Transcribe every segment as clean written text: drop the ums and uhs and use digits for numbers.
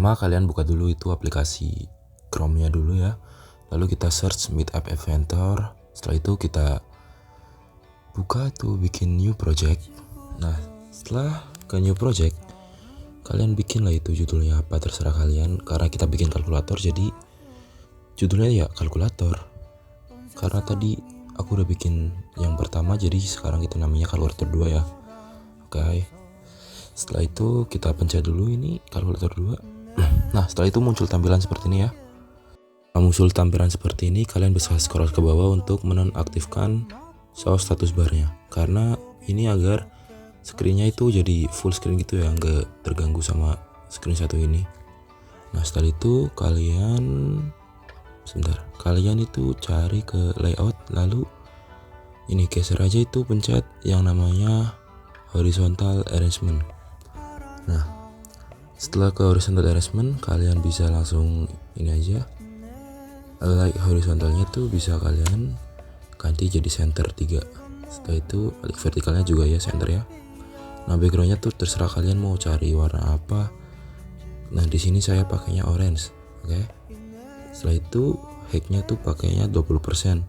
Pertama kalian buka dulu itu aplikasi Chrome-nya dulu ya. Lalu kita search Meet App Inventor. Setelah itu kita buka tuh bikin new project. Nah setelah ke new project, kalian bikin lah itu judulnya apa, terserah kalian. Karena kita bikin kalkulator jadi judulnya ya kalkulator. Karena tadi aku udah bikin yang pertama, jadi sekarang kita namanya kalkulator 2 ya. Oke. Setelah itu kita pencet dulu ini kalkulator 2. Nah setelah itu muncul tampilan seperti ini ya. Muncul tampilan seperti ini, kalian bisa scroll ke bawah untuk menonaktifkan show status barnya. Karena ini agar screennya itu jadi full screen gitu ya, nggak terganggu sama screen satu ini. Nah setelah itu kalian itu cari ke layout, lalu ini geser aja itu pencet yang namanya horizontal arrangement. Nah setelah ke horizontal arrangement, kalian bisa langsung ini aja, like horizontalnya tuh bisa kalian ganti jadi center 3. Setelah itu vertikalnya juga ya center ya. Nah backgroundnya tuh terserah kalian mau cari warna apa. Nah di sini saya pakainya orange. Oke. Setelah itu height-nya tuh pakainya 20%.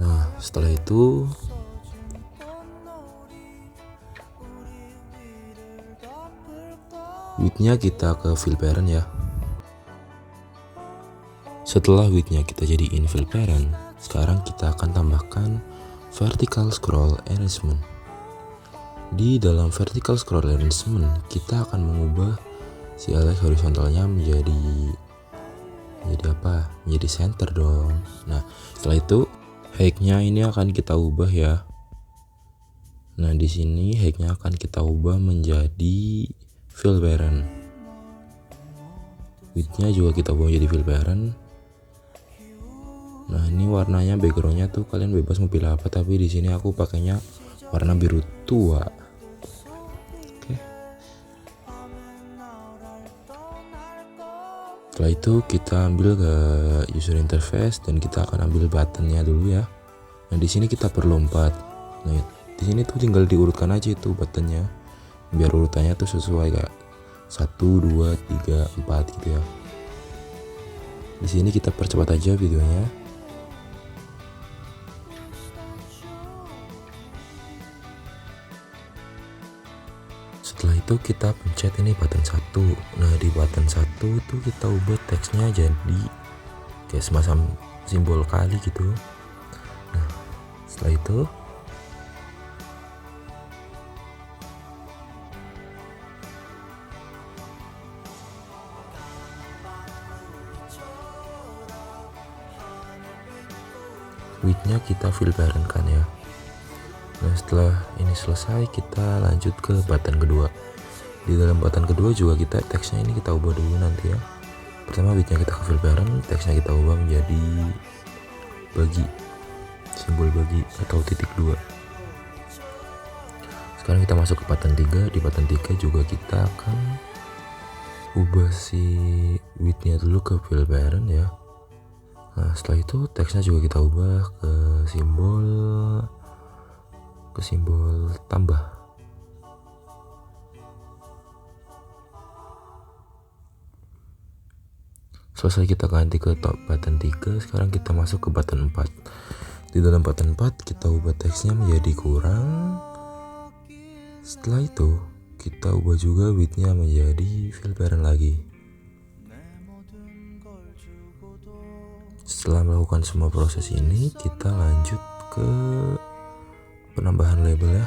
Nah setelah itu width-nya kita ke fill parent ya. Setelah width-nya kita jadiin fill parent, sekarang kita akan tambahkan vertical scroll arrangement. Di dalam vertical scroll arrangement, kita akan mengubah si align horizontalnya menjadi apa? Menjadi center dong. Nah, setelah itu height-nya ini akan kita ubah ya. Nah, di sini height-nya akan kita ubah menjadi fill parent. Width-nya juga kita ubah menjadi fill parent. Nah, ini warnanya background-nya tuh kalian bebas mau pilih apa, tapi di sini aku pakainya warna biru tua. Oke. Setelah itu kita ambil ke user interface dan kita akan ambil buttonnya dulu ya. Nah, di sini kita perlu 4. Nah, di sini tuh tinggal diurutkan aja itu buttonnya, biar urutannya tuh sesuai kayak 1, 2, 3, 4 gitu ya. Di sini kita percepat aja videonya. Setelah itu kita pencet ini button 1. Nah di button 1 tuh kita ubah teksnya jadi kayak semacam simbol kali gitu. Nah setelah itu width-nya kita fill parent kan ya. Nah setelah ini selesai, kita lanjut ke button kedua. Di dalam button kedua juga kita teksnya ini kita ubah dulu nanti ya. Pertama width-nya kita ke fill parent, teksnya kita ubah menjadi bagi, simbol bagi atau titik 2. Sekarang kita masuk ke button 3. Di button 3 juga kita akan ubah si width-nya dulu ke fill parent ya. Nah setelah itu teksnya juga kita ubah ke simbol tambah. Selesai kita ganti ke top button 3. Sekarang kita masuk ke button 4. Di dalam button 4 kita ubah teksnya menjadi kurang. Setelah itu kita ubah juga width-nya menjadi fill parent lagi. Setelah melakukan semua proses ini, kita lanjut ke penambahan label ya.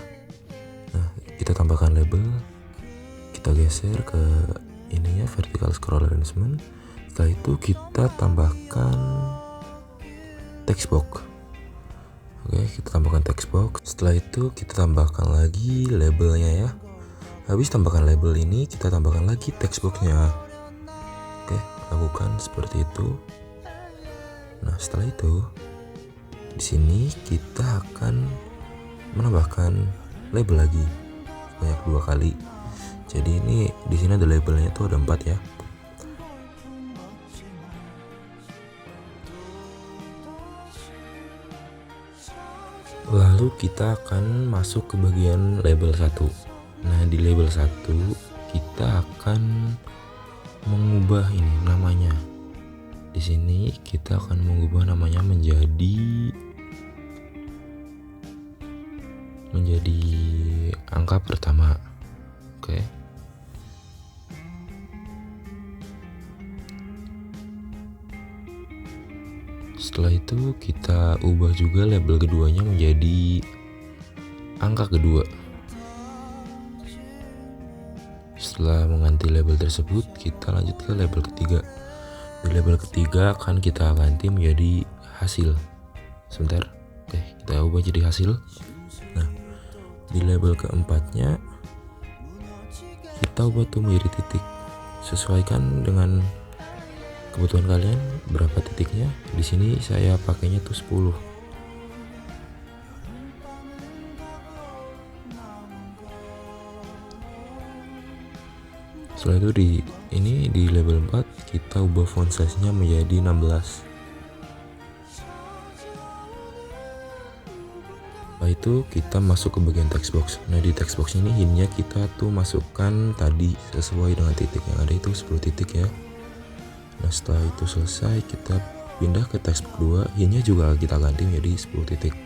Nah, kita tambahkan label, kita geser ke ininya vertical scroll arrangement. Setelah itu kita tambahkan text box. Oke, kita tambahkan text box. Setelah itu kita tambahkan lagi labelnya ya. Habis tambahkan label ini, kita tambahkan lagi text boxnya. Oke, lakukan seperti itu. Nah setelah itu di sini kita akan menambahkan label lagi banyak 2 kali. Jadi ini di sini ada labelnya tuh ada 4 ya. Lalu kita akan masuk ke bagian label 1. Nah di label 1 kita akan mengubah ini namanya. Di sini kita akan mengubah namanya menjadi angka pertama. Oke. Setelah itu kita ubah juga label keduanya menjadi angka kedua. Setelah mengganti label tersebut, kita lanjut ke label ketiga. Di label ketiga akan kita ganti menjadi hasil. Sebentar. Oke, kita ubah jadi hasil. Nah, di label keempatnya kita ubah tuh menjadi titik. Sesuaikan dengan kebutuhan kalian berapa titiknya. Di sini saya pakainya tuh 10. Setelah itu di label 4 kita ubah font size-nya menjadi 16. Setelah itu kita masuk ke bagian text box. Nah, di text box ini hint-nya kita tuh masukkan tadi sesuai dengan titik yang ada itu 10 titik ya. Nah, setelah itu selesai, kita pindah ke text box 2. Hint-nya juga kita ganti menjadi 10 titik.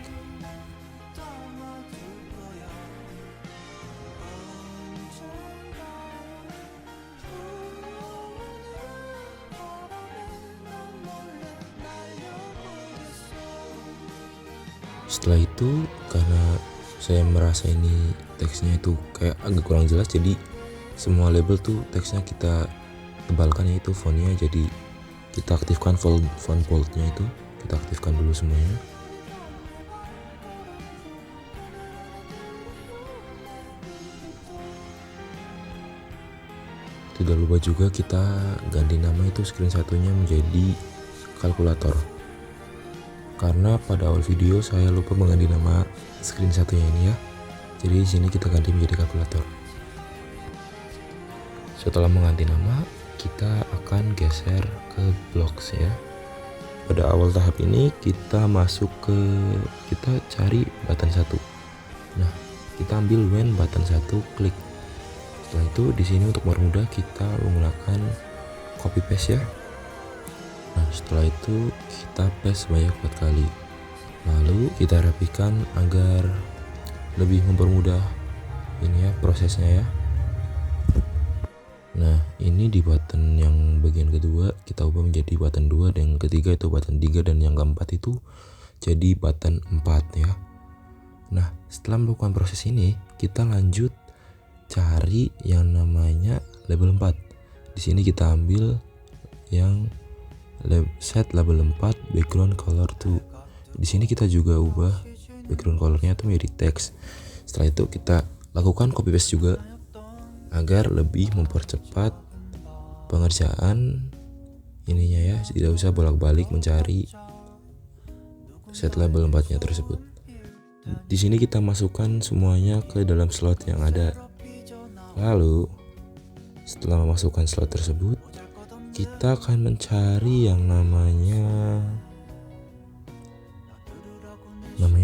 Setelah itu, karena saya merasa ini teksnya itu kayak agak kurang jelas, jadi semua label tuh teksnya kita tebalkan, yaitu fontnya. Jadi kita aktifkan font boldnya itu, kita aktifkan dulu semuanya. Tidak lupa juga kita ganti nama itu screen satunya menjadi kalkulator. Karena pada awal video saya lupa mengganti nama screen satunya ini ya. Jadi di sini kita ganti menjadi kalkulator. Setelah mengganti nama, kita akan geser ke blocks ya. Pada awal tahap ini kita cari button 1. Nah, kita ambil when button 1 klik. Setelah itu di sini untuk mempermudah kita menggunakan copy paste ya. Nah, setelah itu kita paste sebanyak 4 kali. Lalu kita rapikan agar lebih mempermudah ini ya prosesnya ya. Nah, ini di button yang bagian kedua kita ubah menjadi button 2, dan yang ketiga itu button 3, dan yang keempat itu jadi button 4 ya. Nah, setelah melakukan proses ini, kita lanjut cari yang namanya label 4. Di sini kita ambil yang set label 4 background color 2. Di sini kita juga ubah background colornya itu menjadi teks. Setelah itu kita lakukan copy paste juga agar lebih mempercepat pengerjaan ininya ya, tidak usah bolak-balik mencari set label 4-nya tersebut. Di sini kita masukkan semuanya ke dalam slot yang ada. Lalu setelah memasukkan slot tersebut, kita akan mencari yang namanya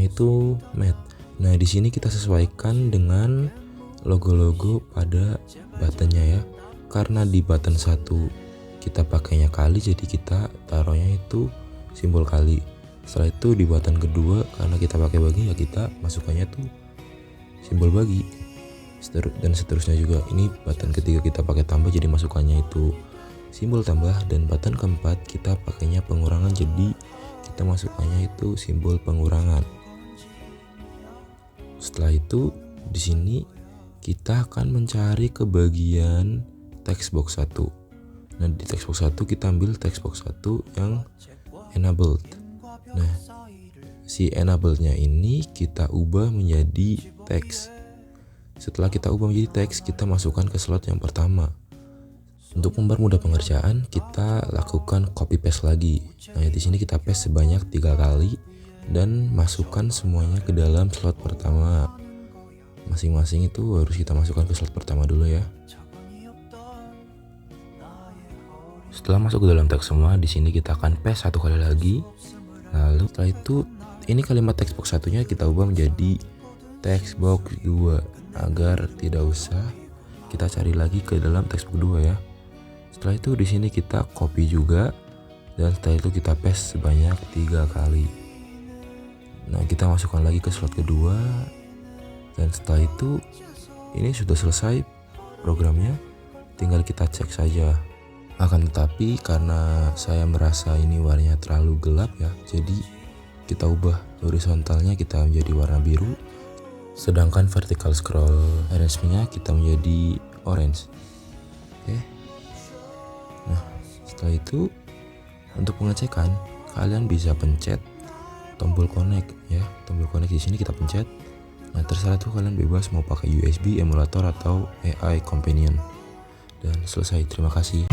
itu mat. Nah, di sini kita sesuaikan dengan logo-logo pada buttonnya ya. Karena di button 1 kita pakainya kali, jadi kita taruhnya itu simbol kali. Setelah itu di button kedua karena kita pakai bagi ya, kita masukannya tuh simbol bagi. Dan seterusnya juga. Ini button ketiga kita pakai tambah, jadi masukannya itu simbol tambah. Dan button keempat kita pakainya pengurangan, jadi kita masukannya itu simbol pengurangan. Setelah itu di sini kita akan mencari ke bagian text box 1. Nah, di text box 1 kita ambil text box 1 yang enabled. Nah, si enabled-nya ini kita ubah menjadi teks. Setelah kita ubah menjadi teks, kita masukkan ke slot yang pertama. Untuk mempermudah pengerjaan, kita lakukan copy paste lagi. Nah, di sini kita paste sebanyak 3 kali dan masukkan semuanya ke dalam slot pertama. Masing-masing itu harus kita masukkan ke slot pertama dulu ya. Setelah masuk ke dalam teks semua, di sini kita akan paste 1 kali lagi. Lalu setelah itu, ini kalimat text box satunya kita ubah menjadi text box 2 agar tidak usah kita cari lagi ke dalam text box 2 ya. Setelah itu di sini kita copy juga, dan setelah itu kita paste sebanyak 3 kali. Nah, kita masukkan lagi ke slot kedua, dan setelah itu ini sudah selesai programnya, tinggal kita cek saja. Akan tetapi karena saya merasa ini warnanya terlalu gelap ya, jadi kita ubah horizontalnya kita menjadi warna biru, sedangkan vertical scroll arrangement-nya kita menjadi orange. Oke. Nah, setelah itu untuk pengecekan kalian bisa pencet tombol connect ya. Tombol connect di sini kita pencet. Nah, terserah tuh kalian bebas mau pakai USB, emulator atau AI companion. Dan selesai. Terima kasih.